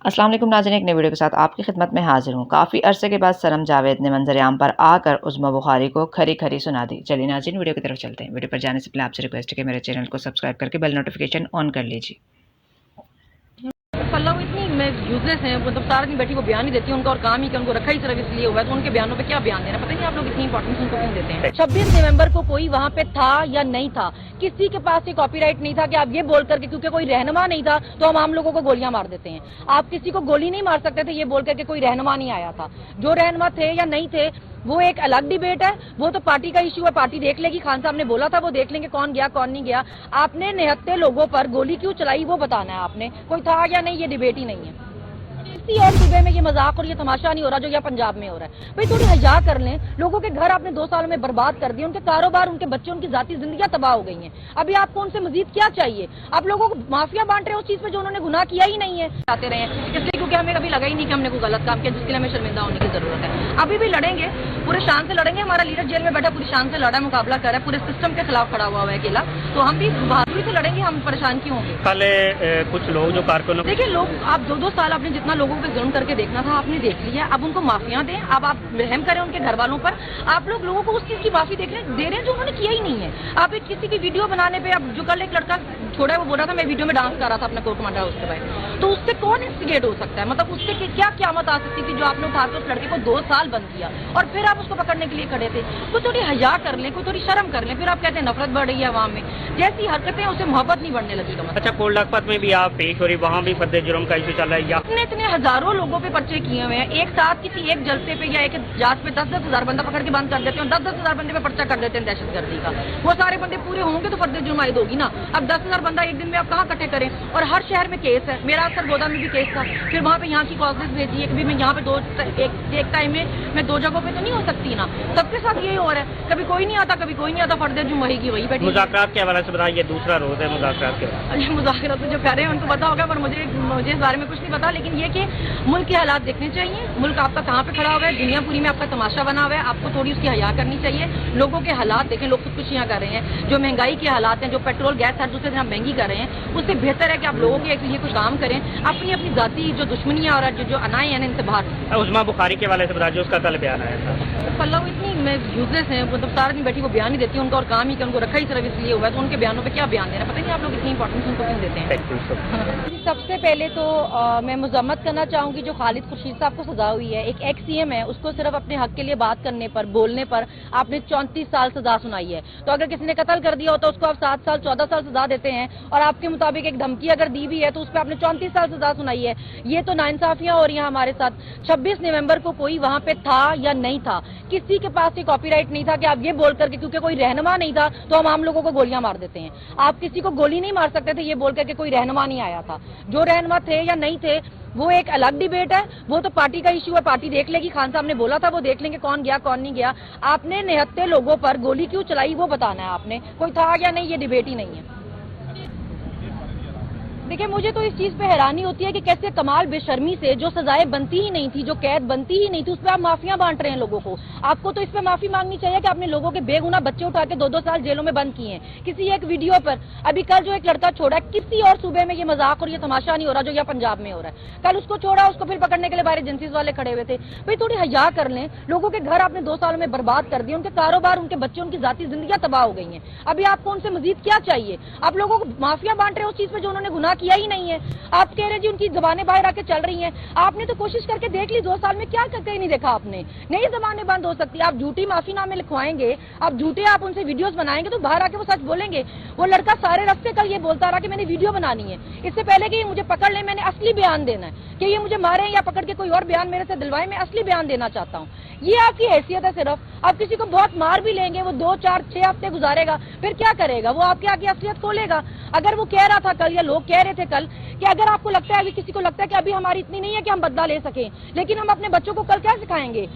अस्सलाम वालेकुम नाज़रीन, एक नई वीडियो के साथ आपकी खिदमत में हाजिर हूँ। काफ़ी अरसे के बाद सनम जावेद ने मंजर आम पर आकर उज़्मा बुखारी को खरी खरी सुना दी। चलिए नाज़रीन, वीडियो की तरफ चलते हैं। वीडियो पर जाने से पहले आपसे रिक्वेस्ट है कि मेरे चैनल को सब्सक्राइब करके बेल नोटिफिकेशन ऑन कर लीजिए। वो इतनी यूजलेस हैं, मतलब सारा दिन बैठी वो बयान ही देती है, उनका और काम ही कि उनको रखा ही सिर्फ इसलिए हुआ है, तो उनके बयानों पे क्या बयान देना, पता नहीं आप लोग इतनी इंपॉर्टेंस उनको क्यों देते हैं। 26 नवंबर को कोई वहाँ पे था या नहीं था, किसी के पास ये कॉपीराइट नहीं था कि आप ये बोल करके, क्योंकि कोई रहनुमा नहीं था तो हम आम लोगों को गोलियां मार देते हैं। आप किसी को गोली नहीं मार सकते थे ये बोल करके कोई रहनुमा नहीं आया था। जो रहनुमा थे या नहीं थे वो एक अलग डिबेट है, वो तो पार्टी का इश्यू है, पार्टी देख लेगी। खान साहब ने बोला था वो देख लेंगे कौन गया कौन नहीं गया। आपने निहत्ते लोगों पर गोली क्यों चलाई वो बताना है आपने, कोई था या नहीं ये डिबेट ही नहीं है। किसी और सूबे में ये मजाक और ये तमाशा नहीं हो रहा जो यहाँ पंजाब में हो रहा है। भाई थोड़ी हया कर लें। लोगों के घर आपने 2 सालों में बर्बाद कर दिए, उनके कारोबार, उनके बच्चे, उनकी जाती जिंदगियां तबाह हो गई हैं। अभी आपको उनसे मजीद क्या चाहिए? आप लोगों को माफिया बांट रहे हैं उस चीज पे जो उन्होंने गुनाह किया ही नहीं है। आते रहे हैं इसलिए क्योंकि हमें कभी लगा ही नहीं कि हमने कोई गलत काम किया जिसके लिए हमें शर्मिंदा होने की जरूरत है। अभी भी लड़ेंगे, पूरे शान से लड़ेंगे। हमारा लीडर जेल में बैठा पूरी शान से लड़ा, मुकाबला कर रहा है, पूरे सिस्टम के खिलाफ खड़ा हुआ है अकेला, तो हम भी बहादुरी से लड़ेंगे। हम परेशान क्यों होंगे? कल कुछ लोग जो कारकुनों, देखिए लोग, आप 2-2 साल आपने जितना लोगों पे जुल्म करके देखना था आपने देख लिया। अब उनको माफियां दें, अब आप रहम करें उनके घर वालों पर। आप लोग लोगों को उस चीज की माफी दे रहे हैं जो उन्होंने किया ही नहीं है। आप एक किसी की वीडियो बनाने पे, अब जो कल एक लड़का छोड़ा है वो बोल रहा था मैं वीडियो में डांस कर रहा था अपने कोर्ट मंडा उसके बाद, तो उससे कौन इंस्टिगेट हो सकता है? मतलब उससे क्या क़यामत आ सकती थी जो आपने उठा के उस लड़के को 2 साल बंद किया और फिर आप उसको पकड़ने के लिए खड़े थे। कोई थोड़ी हया कर लें, कोई थोड़ी शर्म कर लें। फिर आप कहते हैं नफरत बढ़ रही है अवाम में। जैसी हरकतें हैं उससे मोहब्बत नहीं बढ़ने लगी। अच्छा, कोल्ड लखपत में भी आप पेश हो रही, वहाँ भी फर्द जुर्म का इशू चल रहा है या इतने हजारों लोगों पे पर्चे किए हुए हैं। एक साथ किसी एक जलसे पे या एक जांच पे 10-10 हजार बंदा पकड़ के बंद कर देते हैं, 10-10 हजार बंदे पे पर्चा कर देते हैं दहशतगर्दी का। वो सारे बंदे पूरे होंगे तो फर्द जुर्म आयद होगी ना। अब 10,000 बंदा एक दिन में आप कहाँ इकट्ठे करें? और हर शहर में केस है। मेरा सरगोदा में भी केस था, फिर वहाँ पे यहाँ की कॉजेज भेजी है। कभी मैं यहाँ पे एक टाइम में मैं 2 जगहों पे तो नहीं हो सकती ना। सबके साथ यही हो रहा है, कभी कोई नहीं आता, कभी कोई नहीं आता, फर्द जुर्म वही की वही बैठी। मुज़ाकरात के हवाले से बताइए, ये दूसरा रोज है मुज़ाकरात के। मुज़ाकरात जो कर रहे हैं उनको पता होगा, पर मुझे इस बारे में कुछ नहीं पता। लेकिन ये कि मुल्क के हालात देखने चाहिए। मुल्क आपका कहाँ पे खड़ा हुआ है, दुनिया पूरी में आपका तमाशा बना हुआ है। आपको थोड़ी उसकी हया करनी चाहिए। लोगों के हालात देखें, लोग खुदकुशियां कर रहे हैं, जो महंगाई के हालात हैं, जो पेट्रोल गैस हर दूसरे दिन हम महंगी कर रहे हैं, उससे बेहतर है कि आप लोगों के लिए कुछ काम करें। अपनी अपनी जाती जो दुश्मनियां और जो अनाएं हैं इनसे बाहर। उज़्मा बुखारी के वाले से बताइए, उसका कल बयान आया था। वो इतनी यूजलेस हैं, मतलब सारा दिन बैठी वो बयान ही देती है, उनका और काम ही कि उनको रखा ही सिर्फ इसलिए हुआ है, तो उनके बयानों पे क्या बयान देना, पता नहीं आप लोग इतनी इंपॉर्टेंस उनको क्यों देते हैं। सबसे पहले तो मैं मजम्मत करना चाहूंगी जो खालिद खुर्शीद साहब को सजा हुई है। एक एक्स सीएम है, उसको सिर्फ अपने हक के लिए बात करने पर, बोलने पर आपने 34 साल सजा सुनाई है। तो अगर किसी ने कत्ल कर दिया होता उसको आप 7 साल 14 साल सजा देते हैं, और आपके मुताबिक एक धमकी अगर दी भी है तो उस पर आपने 34 साल सजा सुनाई है। ये तो नाइंसाफियां हो रही हैं हमारे साथ। 26 नवंबर को कोई वहां पे था या नहीं था, किसी के पास ये कॉपीराइट नहीं था कि आप ये बोल करके, क्योंकि कोई रहनुमा नहीं था तो हम आम लोगों को गोलियां मार देते हैं। आप किसी को गोली नहीं मार सकते थे ये बोल करके कोई रहनुमा नहीं आया था। जो रहनुमा थे या नहीं थे वो एक अलग डिबेट है, वो तो पार्टी का इश्यू है, पार्टी देख लेगी। खान साहब ने बोला था वो देख लेंगे कौन गया कौन नहीं गया। आपने निहत्ते लोगों पर गोली क्यों चलाई वो बताना है आपने, कोई था या नहीं ये डिबेट ही नहीं है। देखिए मुझे तो इस चीज पे हैरानी होती है कि कैसे कमाल बेशर्मी से जो सजाएं बनती ही नहीं थी, जो कैद बनती ही नहीं थी, उस पर आप माफियां बांट रहे हैं लोगों को। आपको तो इस पे माफी मांगनी चाहिए कि आपने लोगों के बेगुनाह बच्चे उठा के 2-2 साल जेलों में बंद किए हैं। किसी एक वीडियो पर अभी कल जो एक लड़का छोड़ा है, किसी और सूबे में ये मजाक और ये तमाशा नहीं हो रहा जो यहाँ पंजाब में हो रहा है। कल उसको छोड़ा, उसको फिर पकड़ने के लिए बाहर एजेंसीज वाले खड़े हुए थे। भाई थोड़ी हया कर लें। लोगों के घर आपने 2 सालों में बर्बाद कर दिए, उनके कारोबार, उनके बच्चे, उनकी जाती जिंदगियां तबाह हो गई हैं। अभी आपको उनसे मजीद क्या चाहिए? आप लोगों को माफिया बांट रहे हैं उस चीज पे जो उन्होंने गुनाह किया ही नहीं है। आप कह रहे जी उनकी जबानें बाहर आके चल रही हैं। आपने तो कोशिश करके देख ली, 2 साल में क्या करके नहीं देखा आपने। नई जबानें बंद हो सकती है। आप झूठी माफीनामे लिखवाएंगे, आप झूठे आप उनसे वीडियोस बनाएंगे तो बाहर आके वो सच बोलेंगे। वो लड़का सारे रास्ते कल ये बोलता रहा कि मैंने वीडियो बनानी है, इससे पहले कि मुझे पकड़ ले मैंने असली बयान देना है, कि ये मुझे मारे या पकड़ के कोई और बयान मेरे से दिलवाए, मैं असली बयान देना चाहता हूँ। ये आपकी हैसियत है सिर्फ। आप किसी को बहुत मार भी लेंगे, वो 2, 4, 6 हफ्ते गुजारेगा, फिर क्या करेगा? वो आपके आगे असलियत खोलेगा। अगर वो कह रहा था कल, या लोग कह रहे थे कल, कि अगर आपको लगता है, अभी किसी को लगता है कि अभी हमारी इतनी नहीं है कि हम बदला ले सकें, लेकिन हम अपने बच्चों को कल क्या सिखाएंगे?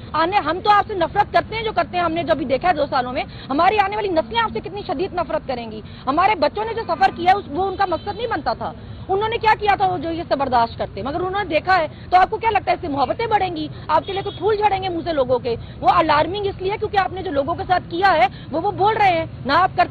हम तो आपसे नफरत करते हैं जो करते हैं, हमने जब भी देखा है 2 सालों में, हमारी आने वाली नस्लें आपसे कितनी शदीद नफरत करेंगी। हमारे बच्चों ने जो सफर किया वो उनका मकसद नहीं बनता था। उन्होंने क्या किया था वो जो ये बर्दाश्त करते, मगर उन्होंने देखा है। तो आपको क्या लगता है इससे मोहब्बतें बढ़ेंगी? आपके लिए तो फूल झड़ेंगे मुंह से लोगों के। वो अलार्मिंग इसलिए क्योंकि आपने जो लोगों के साथ किया है वो बोल रहे हैं ना, आप करते